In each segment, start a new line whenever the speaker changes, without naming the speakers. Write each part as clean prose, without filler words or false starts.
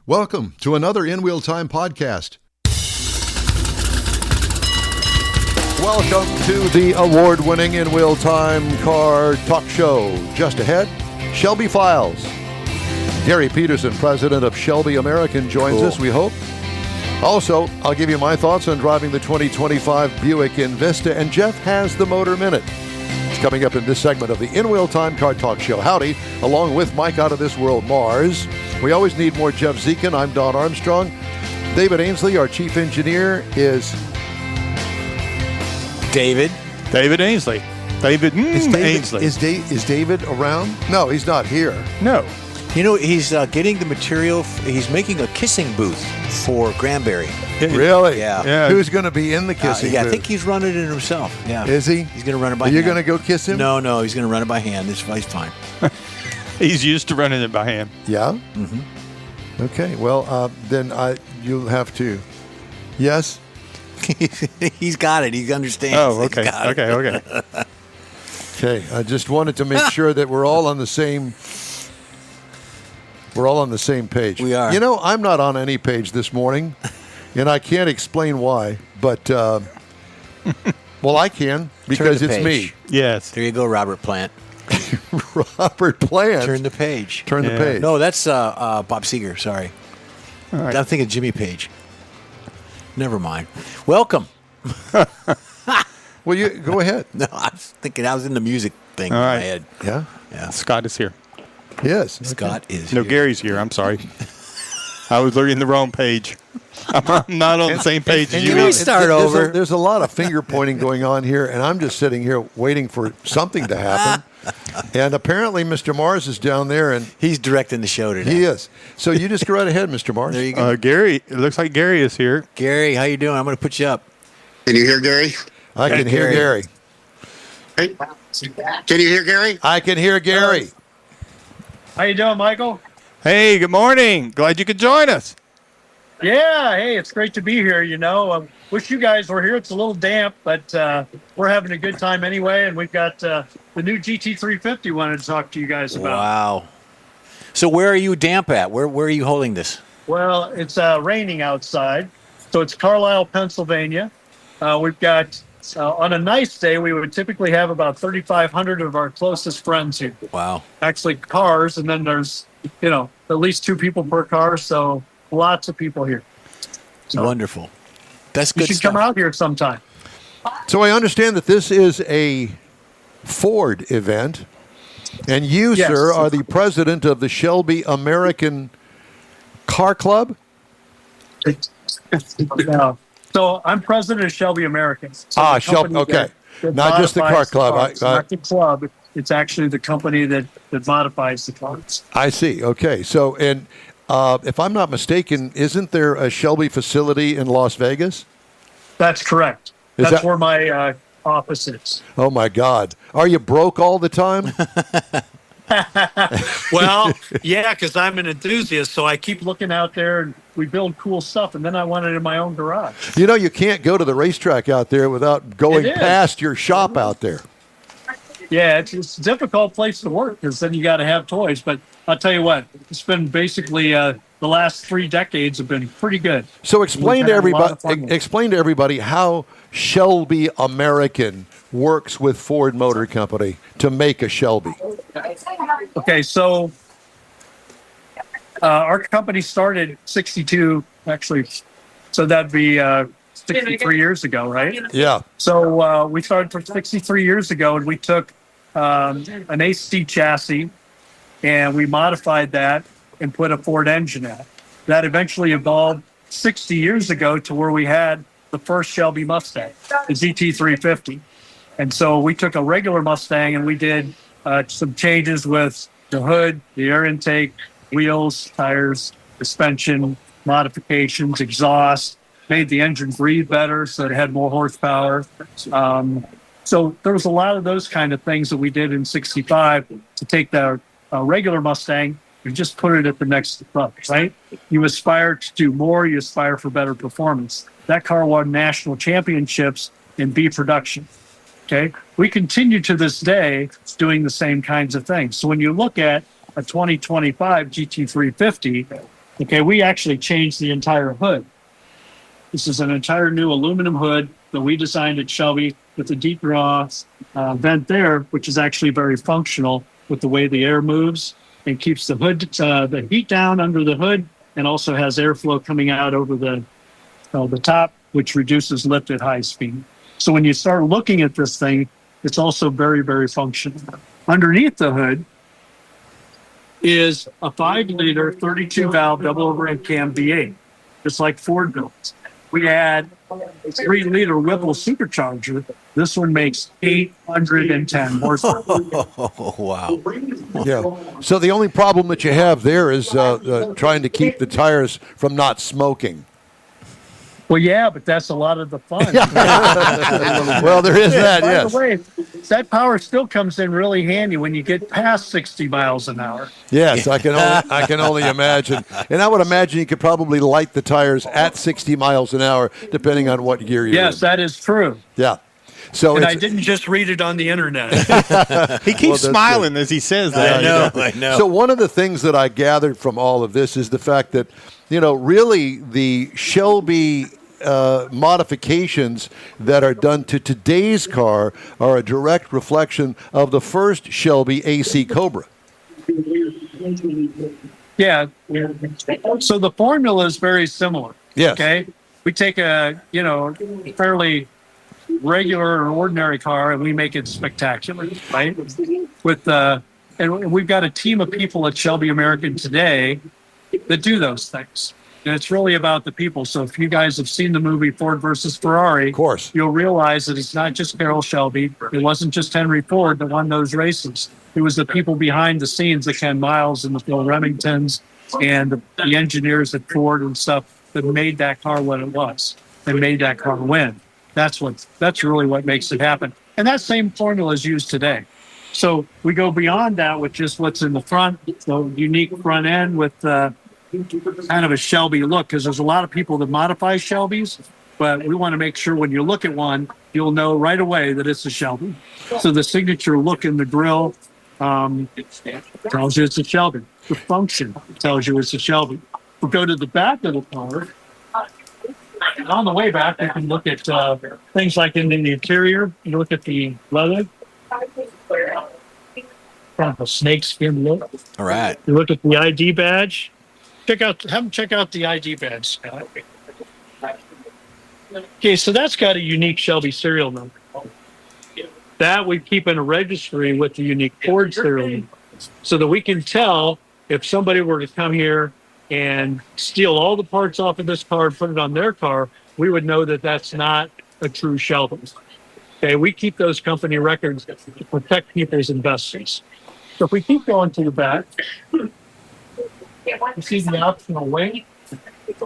Welcome to another In Wheel Time podcast. Welcome to the award-winning In Wheel Time car talk show. Just ahead, Shelby Files. Gary Peterson, president of Shelby American, joins us, we hope. Also, I'll give you my thoughts on driving the 2025 Buick Envista, and Jeff has the Motor Minute. It's coming up in this segment of the In Wheel Time car talk show. Howdy, along with Mike Out of This World Mars. We always need more Jeff Zekin. I'm Don Armstrong. David Ainsley, our chief engineer, is
David Ainsley. Ainsley.
Is David around? No, he's not here.
No.
You know, he's getting the material. He's making a kissing booth for Granbury.
Really?
Yeah.
Who's going to be in the kissing booth?
I think he's running it himself. Yeah.
Is he?
He's going to run it by
hand.
hand.
You're going to go kiss him?
No, he's going to run it by hand. He's fine.
He's used to running it by hand.
Yeah?
Mm-hmm.
Okay. Well, then you'll have to. Yes?
He's got it. He understands.
Oh, okay. Okay.
Okay. I just wanted to make sure that we're all on the same page.
We are.
You know, I'm not on any page this morning, and I can't explain why, but well, I can because it's me.
Yes.
There you go, Robert Plant.
Robert Plant.
Turn the page.
The page.
No, that's Bob Seger. Sorry.
All right.
I'm thinking Jimmy Page. Never mind. Welcome.
Well, you go ahead.
No, I was in the music thing
All right.
in my head.
Yeah.
Scott is here.
Yes.
Scott is
No,
here.
Gary's here. I'm sorry. I was looking the wrong page. I'm not on the same page as you.
Can we start over?
There's a lot of finger pointing going on here, and I'm just sitting here waiting for something to happen. And apparently, Mr. Mars is down there, and
He's directing the show today.
he is. So you just go right ahead, Mr. Mars.
There you go.
Gary, it looks like Gary is here.
Gary, how you doing? I'm going to put you up.
Can you hear Gary?
I can hear Gary.
Hey, can you hear Gary?
I can hear Gary.
How you doing, Michael?
Hey, good morning. Glad you could join us.
Yeah, hey, it's great to be here. You know, I wish you guys were here. It's a little damp, but we're having a good time anyway. And we've got the new GT350 wanted to talk to you guys about.
Wow. So where are you damp at? Where are you holding this?
Well, it's raining outside. So it's Carlisle, Pennsylvania. We've got, on a nice day, we would typically have about 3,500 of our closest friends here.
Wow.
Actually, cars, and then there's, at least 2 people per car. So lots of people here. So
Wonderful. That's good
you should
stuff.
come out here sometime.
So I understand that this is a Ford event, and you,
Yes.
sir, are the president of the Shelby American Car Club?
Yeah. So I'm president of Shelby American. So the
Shelby.
company
Okay,
that
not just the car
modifies
club.
cars. Not the club. It's actually the company that modifies the cars.
I see. Okay, so and if I'm not mistaken, isn't there a Shelby facility in Las Vegas?
That's correct.
Is
That's
that-
where my office is.
Oh my God, are you broke all the time?
Well, yeah, because I'm an enthusiast, so I keep looking out there, and we build cool stuff, and then I want it in my own garage.
You know, you can't go to the racetrack out there without going
It is.
past your shop out there.
Yeah, it's a difficult place to work because then you got to have toys. But I'll tell you what, it's been basically the last 3 decades have been pretty good.
So explain to
We've had a lot of
everybody.
fun.
Explain to everybody how Shelby American works with Ford Motor Company to make a Shelby.
Okay, so our company started 62, actually, so that'd be 63 years ago, right?
Yeah.
So we started for 63 years ago, and we took an AC chassis, and we modified that and put a Ford engine in it. That eventually evolved 60 years ago to where we had the first Shelby Mustang, the GT350. And so we took a regular Mustang and we did some changes with the hood, the air intake, wheels, tires, suspension, modifications, exhaust, made the engine breathe better so it had more horsepower. So there was a lot of those kind of things that we did in 65 to take the regular Mustang and just put it at the next level, right? You aspire to do more, you aspire for better performance. That car won national championships in B production. Okay, we continue to this day doing the same kinds of things. So when you look at a 2025 GT350, Okay, we actually changed the entire hood. This is an entire new aluminum hood that we designed at Shelby with a deep draw vent there, which is actually very functional with the way the air moves and keeps the hood, the heat down under the hood, and also has airflow coming out over the top, which reduces lift at high speed. So when you start looking at this thing, it's also very, very functional. Underneath the hood is a 5-liter 32-valve double overhead cam V8, just like Ford builds. We add a 3-liter Whipple supercharger. This one makes 810 horsepower.
Oh, wow.
Yeah. So the only problem that you have there is trying to keep the tires from not smoking.
Well, yeah, but that's a lot of the fun.
Well, there is that,
By
yes.
the way, that power still comes in really handy when you get past 60 miles an hour.
Yes, I can only imagine. And I would imagine you could probably light the tires at 60 miles an hour, depending on what gear you're
Yes,
in.
that is true.
Yeah. So
And
it's,
I didn't just read it on the internet.
He keeps
that's
smiling as he says that.
I know.
So one of the things that I gathered from all of this is the fact that, really the Shelby modifications that are done to today's car are a direct reflection of the first Shelby AC Cobra.
Yeah. So the formula is very similar.
Yes.
Okay. We take a, fairly regular or ordinary car and we make it spectacular, right? And we've got a team of people at Shelby American today that do those things. And it's really about the people. So if you guys have seen the movie Ford versus Ferrari,
Of course.
you'll realize that it's not just Carroll Shelby. It wasn't just Henry Ford that won those races. It was the people behind the scenes, the Ken Miles and the Phil Remingtons and the engineers at Ford and stuff that made that car what it was and made that car win. That's really what makes it happen. And that same formula is used today. So we go beyond that with just what's in the front, the unique front end with kind of a Shelby look, because there's a lot of people that modify Shelbys, but we want to make sure when you look at one, you'll know right away that it's a Shelby. So the signature look in the grille tells you it's a Shelby. The function tells you it's a Shelby. We'll go to the back of the car. And on the way back, you can look at things like in the interior. You look at the leather. Kind of a snakeskin look.
All right.
You look at the ID badge. Have them check out the ID badge, Scott. Okay, so that's got a unique Shelby serial number. That we keep in a registry with the unique Ford serial number, so that we can tell if somebody were to come here and steal all the parts off of this car and put it on their car, we would know that that's not a true Shelby. Okay, we keep those company records to protect people's investments. So if we keep going to the back, you see the optional wing, you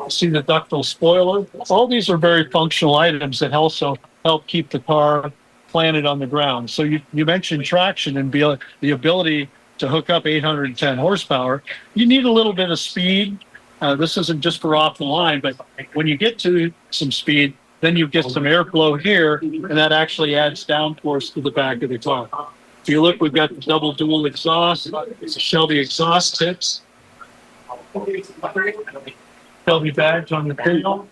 see the ductile spoiler. All these are very functional items that also help keep the car planted on the ground. So you mentioned traction and the ability to hook up 810 horsepower. You need a little bit of speed. This isn't just for off the line, but when you get to some speed, then you get some airflow here, and that actually adds downforce to the back of the car. If you look, we've got the double dual exhaust. It's a Shelby exhaust tips. Shelby badge on the tail.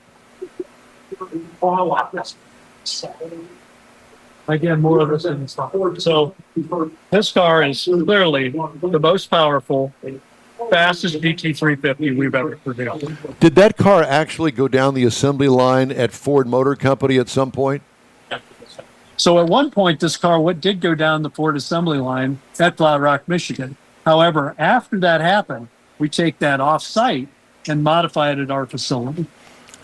Again, more of this in the stuff. So this car is clearly the most powerful, fastest GT350 we've ever produced.
Did that car actually go down the assembly line at Ford Motor Company at some point?
So at one point, this car did go down the Ford assembly line at Flat Rock, Michigan. However, after that happened, we take that off-site and modify it at our facility.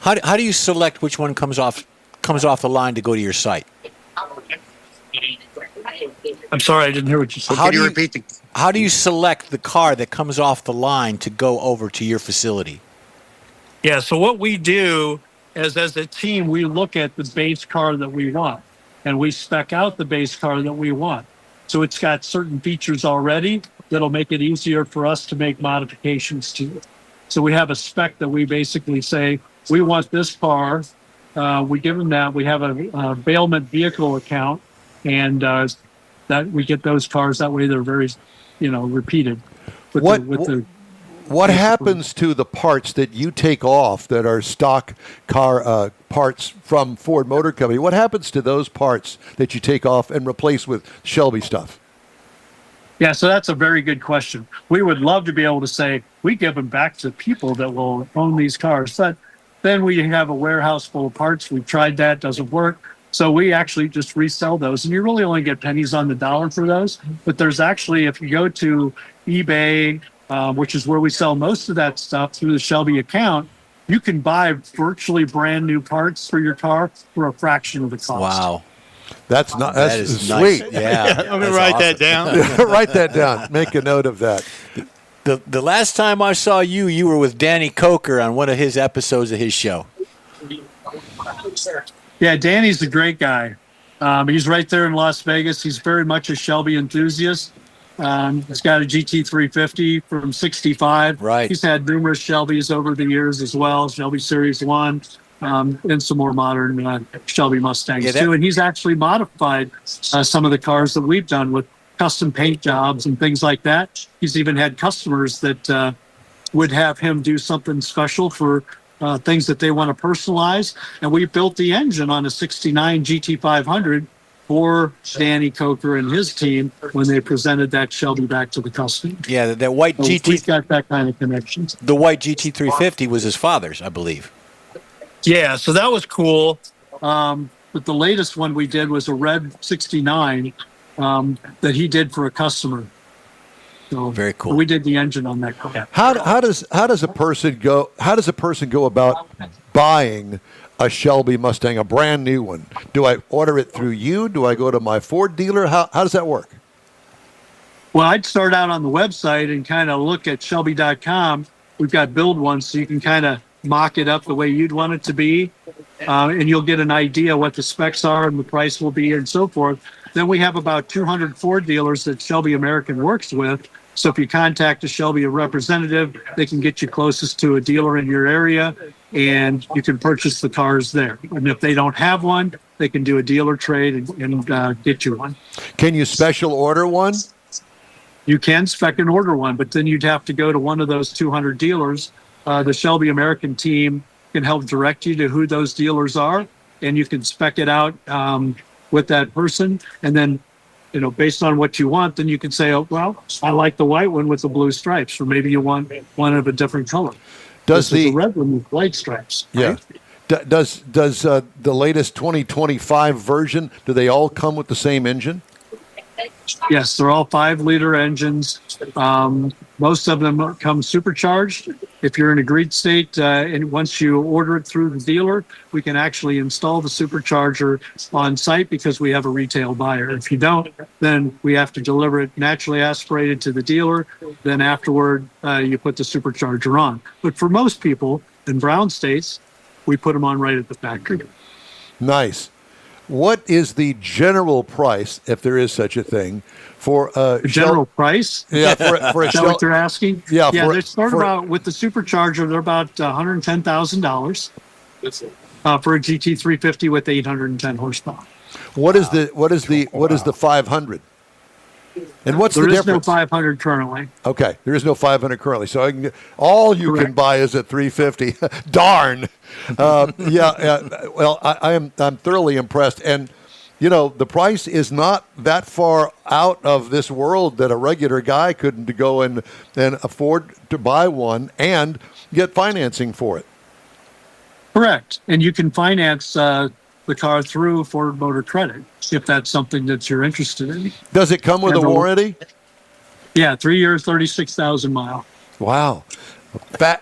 How do you select which one comes off the line to go to your site?
I'm sorry, I didn't hear what you said.
Can you repeat
How do you select the car that comes off the line to go over to your facility?
Yeah, so what we do is, as a team, we look at the base car that we want, and we spec out the base car that we want. So it's got certain features already that'll make it easier for us to make modifications to it. So we have a spec that we basically say, we want this car. We give them that. We have a bailment vehicle account, and that we get those cars. That way they're very, repeated.
What happens to the parts that you take off that are stock car parts from Ford Motor Company? What happens to those parts that you take off and replace with Shelby stuff?
Yeah, so that's a very good question. We would love to be able to say we give them back to people that will own these cars, but then we have a warehouse full of parts. We've tried that, doesn't work. So we actually just resell those, and you really only get pennies on the dollar for those. But there's actually, if you go to eBay, which is where we sell most of that stuff through the Shelby account, you can buy virtually brand new parts for your car for a fraction of the cost.
Wow.
That's
That is
sweet.
Nice. Yeah.
Let me write that down.
Write that down. Make a note of that.
The last time I saw you, you were with Danny Coker on one of his episodes of his show.
Yeah, Danny's a great guy. He's right there in Las Vegas. He's very much a Shelby enthusiast. He's got a GT350 from '65.
Right.
He's had numerous Shelbys over the years as well, Shelby Series 1, and some more modern Shelby Mustangs too. And he's actually modified some of the cars that we've done with custom paint jobs and things like that. He's even had customers that would have him do something special for things that they want to personalize. And we built the engine on a '69 GT500 for Danny Coker and his team when they presented that Shelby back to the customer.
Yeah, that white
So
GT.
we've got that kind of connection.
The white GT350 was his father's, I believe.
Yeah, so that was cool. But the latest one we did was a red '69 that he did for a customer. So
Very cool.
We did the engine on that car.
How does a person go about buying a Shelby Mustang, a brand new one? Do I order it through you? Do I go to my Ford dealer? How does that work?
Well, I'd start out on the website and kind of look at Shelby.com. We've got build ones, so you can kind of mock it up the way you'd want it to be, and you'll get an idea what the specs are and the price will be and so forth. Then we have about 200 Ford dealers that Shelby American works with. So if you contact a Shelby representative, they can get you closest to a dealer in your area, and you can purchase the cars there. And if they don't have one, they can do a dealer trade and get you one.
Can you special order one?
You can spec and order one, but then you'd have to go to one of those 200 dealers. The Shelby American team can help direct you to who those dealers are, and you can spec it out with that person. And then, based on what you want, then you can say, oh, well, I like the white one with the blue stripes, or maybe you want one of a different color.
Does
the red one with white stripes?
Yeah.
Right?
Does the latest 2025 version, do they all come with the same engine?
Yes, they're all 5-liter engines. Most of them come supercharged. If you're in a great state, and once you order it through the dealer, we can actually install the supercharger on site because we have a retail buyer. If you don't, then we have to deliver it naturally aspirated to the dealer. Then afterward, you put the supercharger on. But for most people in brown states, we put them on right at the factory.
Nice. What is the general price, if there is such a thing, for a
general price?
Yeah, for a
Is that what they're asking?
Yeah,
they start about with the supercharger. They're about $110,000 for a GT350 with 810 horsepower.
What is the 500? And what's the difference?
There is no 500 currently.
Okay, there is no 500 currently. So all you
Correct.
can buy is a 350. Darn. Well, I'm thoroughly impressed, and the price is not that far out of this world that a regular guy couldn't go and afford to buy one and get financing for it.
Correct, and you can finance the car through Ford Motor Credit if that's something that you're interested in.
Does it come with a warranty?
Yeah, 3 years, 36,000 miles.
Wow.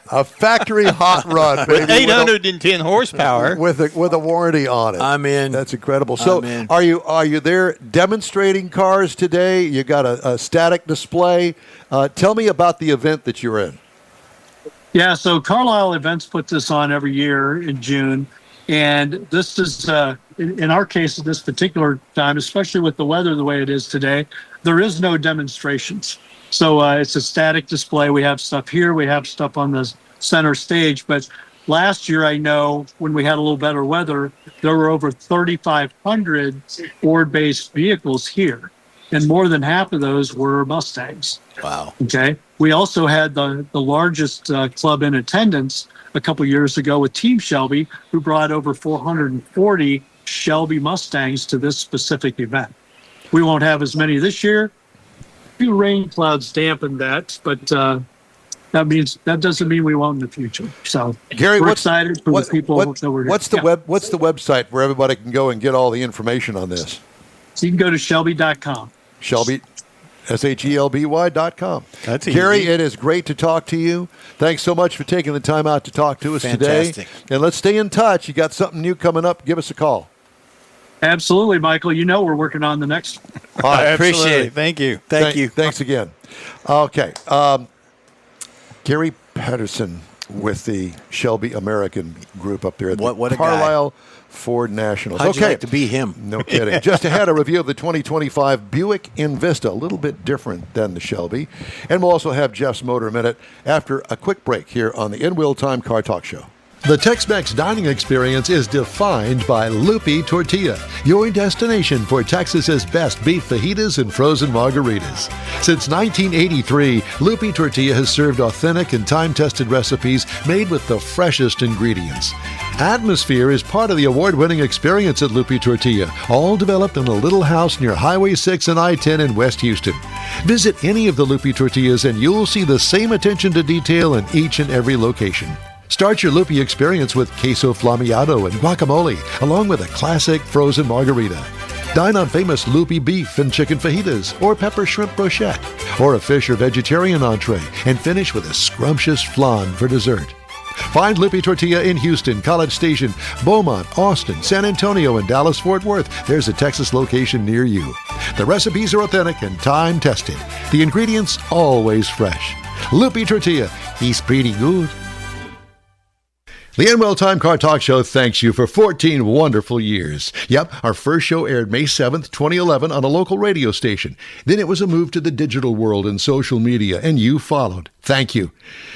A factory hot rod, baby.
With 810 horsepower.
With a warranty on it.
I'm in.
That's incredible. So are you there demonstrating cars today? You got a static display. Tell me about the event that you're in.
Yeah, so Carlisle Events put this on every year in June. And this is, in our case, at this particular time, especially with the weather the way it is today, there is no demonstrations. So it's a static display. We have stuff here. We have stuff on the center stage. But last year, I know when we had a little better weather, there were over 3,500 Ford-based vehicles here. And more than half of those were Mustangs.
Wow.
Okay. We also had the largest club in attendance a couple years ago with Team Shelby, who brought over 440 Shelby Mustangs to this specific event. We won't have as many this year. A few rain clouds dampened that, but that doesn't mean we won't in the future. So
Gary,
we're excited for the people that were here.
What's the website where everybody can go and get all the information on this?
So you can go to Shelby.com.
Shelby, SHELBY.com.
That's
Gary,
easy.
it is great to talk to you. Thanks so much for taking the time out to talk to us
Fantastic.
today. And let's stay in touch. You got something new coming up, give us a call.
Absolutely, Michael. You know we're working on the next one.
All right,
Appreciate it.
Thank you.
Thank you.
Thanks again. Okay. Gary Peterson with the Shelby American group up there at
What
the
a guy.
Carlisle Ford Nationals.
How'd you like to be him?
No kidding. Just ahead, a review of the 2025 Buick Envista, a little bit different than the Shelby. And we'll also have Jeff's Motor Minute after a quick break here on the In Wheel Time Car Talk Show. The Tex-Mex dining experience is defined by Lupi Tortilla, your destination for Texas's best beef fajitas and frozen margaritas. Since 1983, Lupi Tortilla has served authentic and time-tested recipes made with the freshest ingredients. Atmosphere is part of the award-winning experience at Lupi Tortilla, all developed in a little house near Highway 6 and I-10 in West Houston. Visit any of the Lupi Tortillas and you'll see the same attention to detail in each and every location. Start your Lupi experience with queso flammeado and guacamole, along with a classic frozen margarita. Dine on famous Lupi beef and chicken fajitas, or pepper shrimp brochette, or a fish or vegetarian entree, and finish with a scrumptious flan for dessert. Find Lupi Tortilla in Houston, College Station, Beaumont, Austin, San Antonio, and Dallas-Fort Worth. There's a Texas location near you. The recipes are authentic and time-tested. The ingredients always fresh. Lupi Tortilla, he's pretty good. The NWell Time Car Talk Show thanks you for 14 wonderful years. Yep, our first show aired May 7th, 2011 on a local radio station. Then it was a move to the digital world and social media, and you followed. Thank you.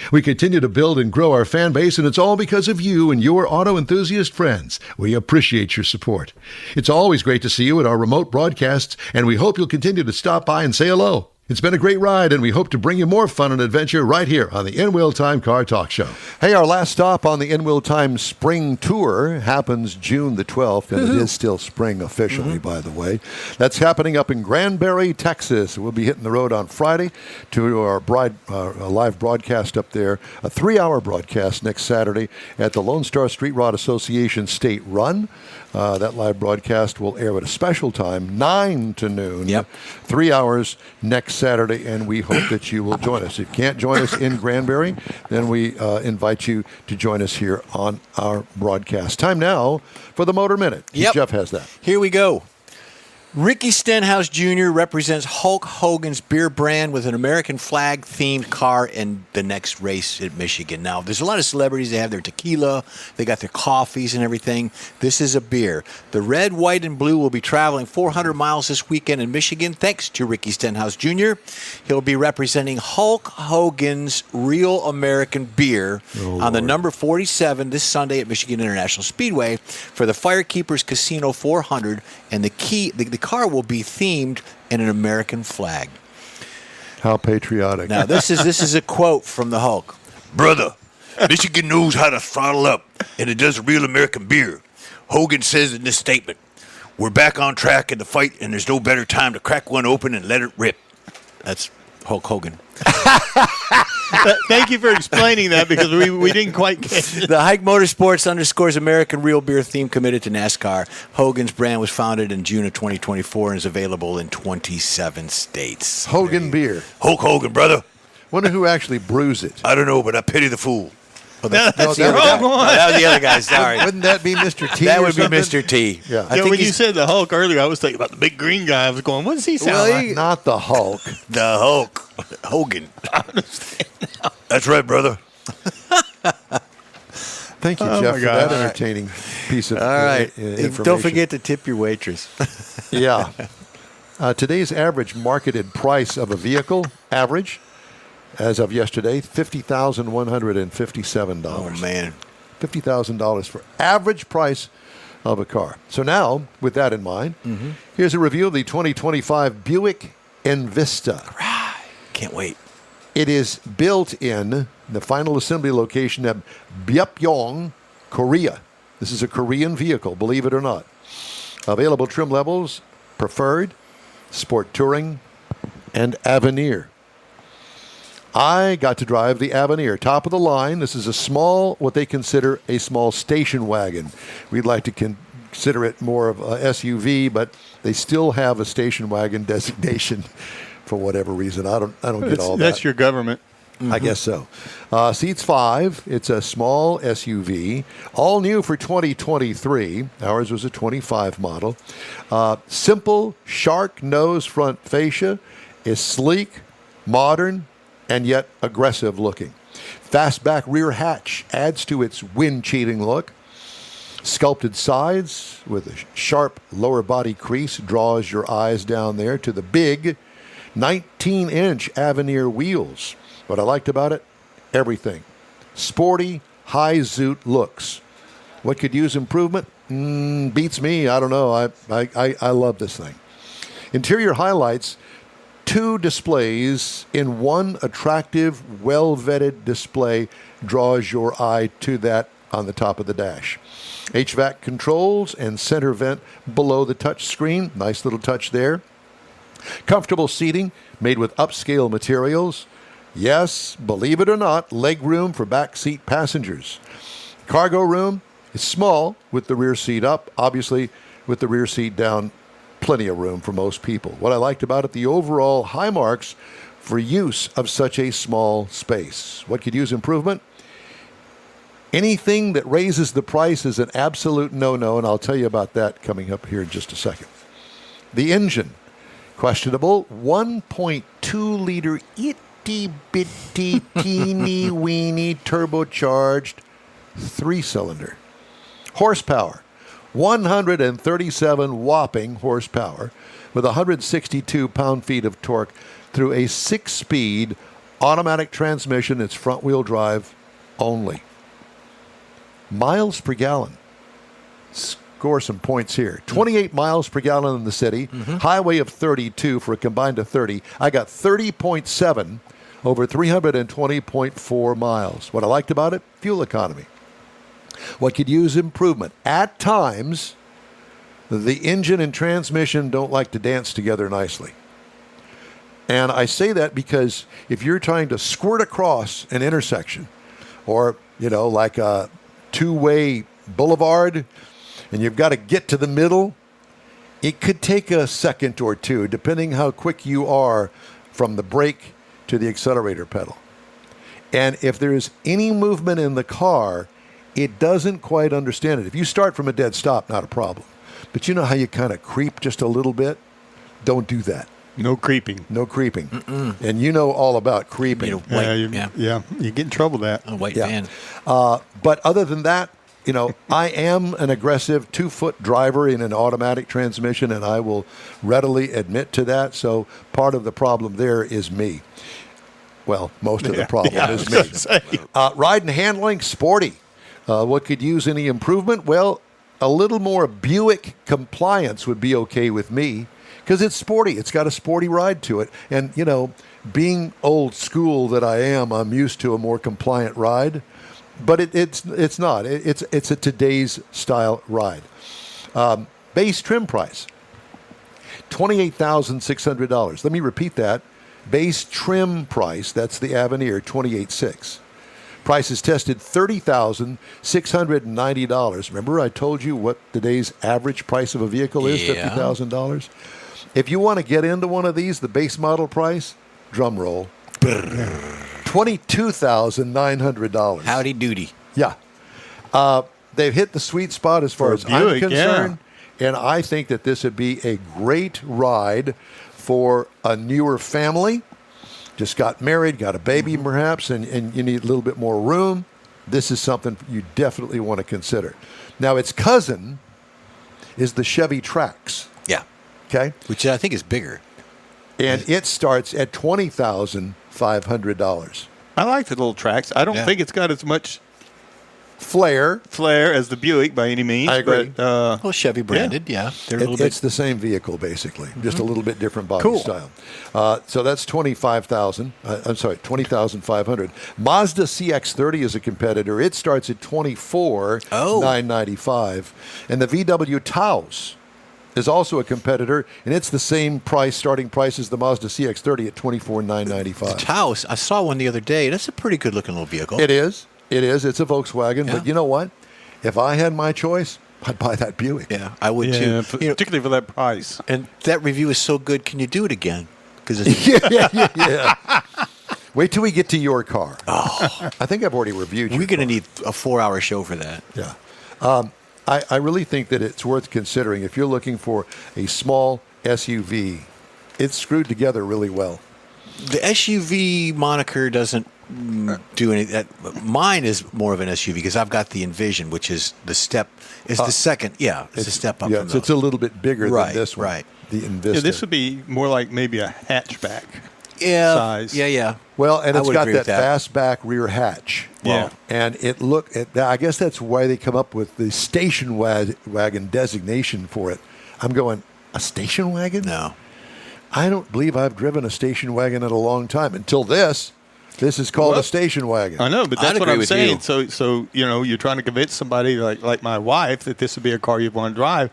We continue to build and grow our fan base, and it's all because of you and your auto enthusiast friends. We appreciate your support. It's always great to see you at our remote broadcasts, and we hope you'll continue to stop by and say hello. It's been a great ride, and we hope to bring you more fun and adventure right here on the In Wheel Time Car Talk Show. Hey, our last stop on the In Wheel Time Spring Tour happens June the 12th, and it is still spring officially, by the way. That's happening up in Granbury, Texas. We'll be hitting the road on Friday to our live broadcast up there, a 3-hour broadcast next Saturday at the Lone Star Street Rod Association State Run. That live broadcast will air at a special time, 9 to noon.
Yep.
3 hours next Saturday, and we hope that you will join us. If you can't join us in Granbury, then we invite you to join us here on our broadcast. Time now for the Motor Minute.
Yep.
Jeff has that.
Here we go. Ricky Stenhouse Jr. represents Hulk Hogan's beer brand with an American flag-themed car in the next race at Michigan. Now, there's a lot of celebrities. They have their tequila. They got their coffees and everything. This is a beer. The red, white, and blue will be traveling 400 miles this weekend in Michigan, thanks to Ricky Stenhouse Jr. He'll be representing Hulk Hogan's Real American Beer on the number 47 this Sunday at Michigan International Speedway for the Firekeepers Casino 400, and the car will be themed in an American flag.
How patriotic.
Now, this is a quote from the Hulk.
Brother, Michigan knows how to throttle up, and it does real American beer. Hogan says in this statement, "We're back on track in the fight, and there's no better time to crack one open and let it rip."
That's Hulk Hogan.
Thank you for explaining that, because we didn't quite get it.
The Hike Motorsports underscores American real beer theme committed to NASCAR. Hogan's brand was founded in June of 2024 and is available in 27 states.
Hogan beer.
Hulk Hogan, brother.
Wonder who actually brews it.
I don't know, but I pity the fool.
Oh, that's
No,
the other guy.
wrong one.
No, that was the other guy. Sorry.
Wouldn't that be Mr. T?
That
or
would be
something?
Mr. T.
Yeah.
I think
When you
he's
said the Hulk earlier, I was thinking about the big green guy. I was going, what does he sound like?
Not the Hulk.
The Hulk. Hogan. That's right, brother.
Thank you,
Oh,
Jeff,
my
for
God.
that entertaining piece of
all right.
information.
Don't forget to tip your waitress.
Yeah. Today's average marketed price of a vehicle, average, as of yesterday, $50,157.
Oh, man.
$50,000 for average price of a car. So now, with that in mind, here's a review of the 2025 Buick Envista.
Can't wait.
It is built in the final assembly location of Byupyong, Korea. This is a Korean vehicle, believe it or not. Available trim levels, Preferred, Sport Touring, and Avenir. I got to drive the Avenir, top of the line. This is a small, what they consider a small station wagon. We'd like to consider it more of a SUV, but they still have a station wagon designation for whatever reason. I don't get all that.
That's your government.
I guess so. Seats 5. It's a small SUV. All new for 2023. Ours was a 25 model. Simple shark nose front fascia is sleek, modern, and yet aggressive looking. Fastback rear hatch adds to its wind-cheating look. Sculpted sides with a sharp lower body crease draws your eyes down there to the big 19-inch Avenir wheels. What I liked about it? Everything. Sporty, high zoot looks. What could use improvement? Beats me. I don't know. I love this thing. Interior highlights, 2 displays in one attractive, well-vetted display draws your eye to that on the top of the dash. HVAC controls and center vent below the touch screen. Nice little touch there. Comfortable seating made with upscale materials. Yes, believe it or not, leg room for back seat passengers. Cargo room is small with the rear seat up. Obviously, with the rear seat down, plenty of room for most people. What I liked about it, the overall high marks for use of such a small space. What could use improvement? Anything that raises the price is an absolute no-no, and I'll tell you about that coming up here in just a second. The engine, questionable, 1.2-liter itty-bitty, teeny-weeny turbocharged 3-cylinder. Horsepower, 137 whopping horsepower with 162 pound-feet of torque through a 6-speed automatic transmission. It's front-wheel drive only. Miles per gallon. Score some points here. 28 miles per gallon in the city. Highway of 32 for a combined of 30. I got 30.7 over 320.4 miles. What I liked about it? Fuel economy. What could use improvement? At times, the engine and transmission don't like to dance together nicely. And I say that because if you're trying to squirt across an intersection or, like a two-way boulevard and you've got to get to the middle, it could take a second or two, depending how quick you are from the brake to the accelerator pedal. And if there's any movement in the car, it doesn't quite understand it. If you start from a dead stop, not a problem. But you know how you kind of creep just a little bit? Don't do that.
No creeping.
No creeping. And you know all about creeping.
You get in trouble with that.
A white van.
But other than that, I am an aggressive 2-foot driver in an automatic transmission, and I will readily admit to that. So part of the problem there is me. Well, most of the problem is me. Ride and handling, sporty. What could use any improvement? Well, a little more Buick compliance would be okay with me because it's sporty. It's got a sporty ride to it. And, being old school that I am, I'm used to a more compliant ride. But it's not. It's a today's style ride. Base trim price, $28,600. Let me repeat that. Base trim price, that's the Avenir, $28,600. Price is tested $30,690. Remember I told you what today's average price of a vehicle is, $50,000? If you want to get into one of these, the base model price, drum roll, $22,900.
Howdy doody.
Yeah. They've hit the sweet spot as far as I'm concerned. And I think that this would be a great ride for a newer family. Just got married, got a baby perhaps, and you need a little bit more room. This is something you definitely want to consider. Now, its cousin is the Chevy Trax.
Yeah.
Okay?
Which I think is bigger.
And it starts at $20,500.
I like the little Trax. I don't think it's got as much
Flair.
flair as the Buick by any means.
I agree.
But,
Well, Chevy branded, yeah. They're a little
It's the same vehicle, basically, just a little bit different body
Cool.
style. So that's 25,000. I'm sorry, 20,500. Mazda CX-30 is a competitor. It starts at 24,995, and the VW Taos is also a competitor, and it's the same price, starting price as the Mazda CX-30 at 24,995.
Taos, I saw one the other day. That's a pretty good looking little vehicle.
It is. It is. It's a Volkswagen,
Yeah.
but you know what? If I had my choice, I'd buy that Buick.
Yeah, I would
yeah,
too. You know,
particularly for that price.
and that review is so good. Can you do it again? Because
Yeah. Wait till we get to your car. Oh. I think I've already reviewed your
we're going to
car.
need a 4-hour show for that.
Yeah. I really think that it's worth considering if you're looking for a small SUV. It's screwed together really well.
The SUV moniker doesn't do any. Mine is more of an SUV because I've got the Envision, which is the step. Is the second? Yeah, it's a step up.
Yeah,
from
it's a little bit bigger
Right,
than this one.
right.
The Invista.
Yeah, this would be more like maybe a hatchback.
yeah,
size.
Yeah.
Well, and
I
it's
would
got
agree
that
with that.
fastback rear hatch.
Yeah.
And I guess that's why they come up with the station wagon designation for it. I'm going, a station wagon?
No.
I don't believe I've driven a station wagon in a long time. Until this is called
Well,
a station wagon.
I know, but
I'd
that's what
agree
I'm
with
saying.
you.
So you're trying to convince somebody like my wife that this would be a car you'd want to drive.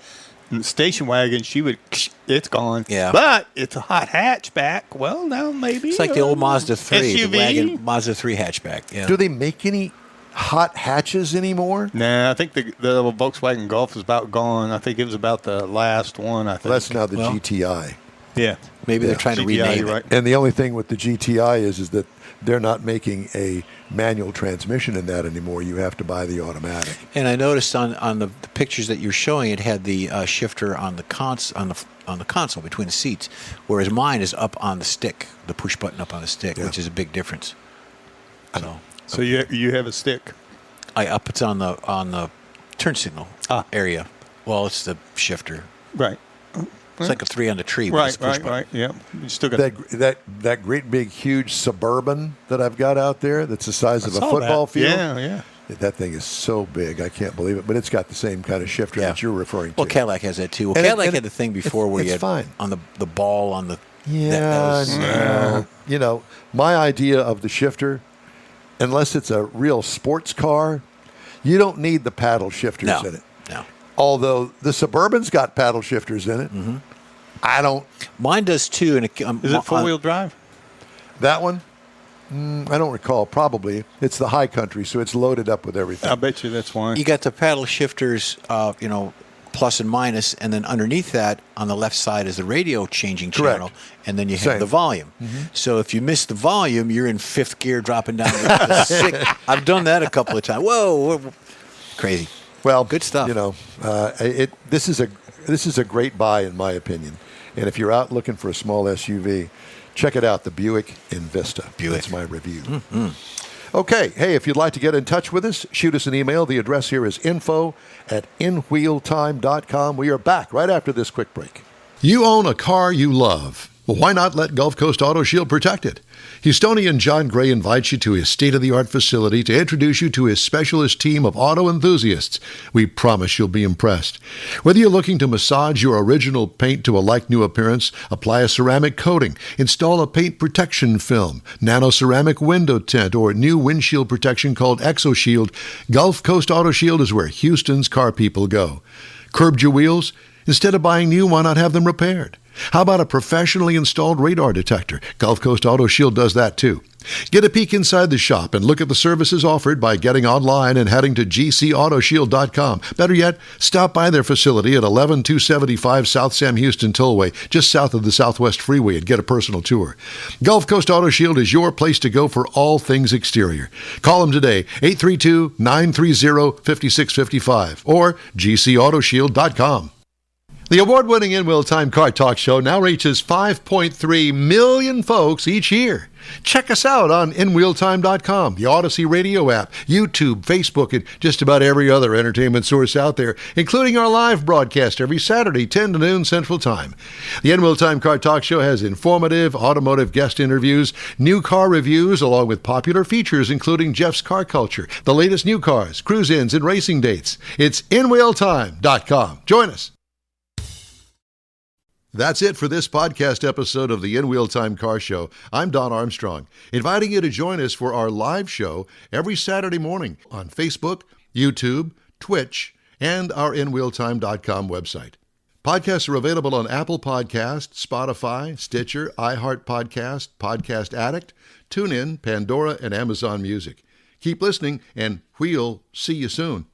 And the station wagon, it's gone.
Yeah.
But it's a hot hatchback. Well, now maybe.
It's like the old Mazda 3,
SUV.
the wagon Mazda 3 hatchback. Yeah.
Do they make any hot hatches anymore?
Nah, I think the Volkswagen Golf is about gone. I think it was about the last one, I think.
Well, that's now the
Well,
GTI.
Yeah.
Maybe they're trying to
GTI,
rename
you're
it.
right.
And the only thing with the GTI is that they're not making a manual transmission in that anymore. You have to buy the automatic.
And I noticed on the pictures that you're showing, it had the shifter on the console between the seats, whereas mine is up on the stick, the push button up on the stick,
Yeah.
which is a big difference.
So you have a stick.
It's on the turn signal area. Well, it's the shifter.
Right.
It's like a 3 on the tree. With this push button.
Right. Yeah. You still got
That great big huge Suburban that I've got out there that's the size of a
saw
football
that.
field.
Yeah.
That thing is so big, I can't believe it. But it's got the same kind of shifter
Yeah.
that you're referring to.
Well, Cadillac has that too. Well,
And
Cadillac
it-
had the thing before where
it's
you had
fine.
on the ball on the.
Yeah,
that was-
no. You know, my idea of the shifter, unless it's a real sports car, you don't need the paddle shifters
No.
in it.
No.
Although the Suburban's got paddle shifters in it.
Mm-hmm.
I don't.
Mine does too. And
Is it four-wheel drive?
That one? I don't recall. Probably. It's the high country, so it's loaded up with everything.
I bet you that's why.
You got the paddle shifters, plus and minus, and then underneath that, on the left side is the radio changing
Correct.
channel, and then you have
Same.
the volume. So if you miss the volume, you're in fifth gear, dropping down to the sixth. I've done that a couple of times. Whoa, crazy.
Well,
Good stuff.
You know, this is a great buy in my opinion. And if you're out looking for a small SUV, check it out, the Buick Invista.
Buick.
That's my review. Okay. Hey, if you'd like to get in touch with us, shoot us an email. The address here is info@inwheeltime.com. We are back right after this quick break. You own a car you love. Well, why not let Gulf Coast Auto Shield protect it? Houstonian John Gray invites you to his state-of-the-art facility to introduce you to his specialist team of auto enthusiasts. We promise you'll be impressed. Whether you're looking to massage your original paint to a like-new appearance, apply a ceramic coating, install a paint protection film, nano-ceramic window tint, or new windshield protection called ExoShield, Gulf Coast Auto Shield is where Houston's car people go. Curbed your wheels? Instead of buying new, why not have them repaired? How about a professionally installed radar detector? Gulf Coast Auto Shield does that too. Get a peek inside the shop and look at the services offered by getting online and heading to gcautoshield.com. Better yet, stop by their facility at 11275 South Sam Houston Tollway, just south of the Southwest Freeway, and get a personal tour. Gulf Coast Auto Shield is your place to go for all things exterior. Call them today, 832-930-5655 or gcautoshield.com. The award-winning In Will Time Car Talk Show now reaches 5.3 million folks each year. Check us out on InWheelTime.com, the Odyssey Radio app, YouTube, Facebook, and just about every other entertainment source out there, including our live broadcast every Saturday, 10 to noon Central Time. The In-Wheel Time Car Talk Show has informative automotive guest interviews, new car reviews, along with popular features including Jeff's Car Culture, the latest new cars, cruise-ins, and racing dates. It's InWheelTime.com. Join us. That's it for this podcast episode of the In-Wheel Time Car Show. I'm Don Armstrong, inviting you to join us for our live show every Saturday morning on Facebook, YouTube, Twitch, and our InWheelTime.com website. Podcasts are available on Apple Podcasts, Spotify, Stitcher, iHeart Podcast, Podcast Addict, TuneIn, Pandora, and Amazon Music. Keep listening, and we'll see you soon.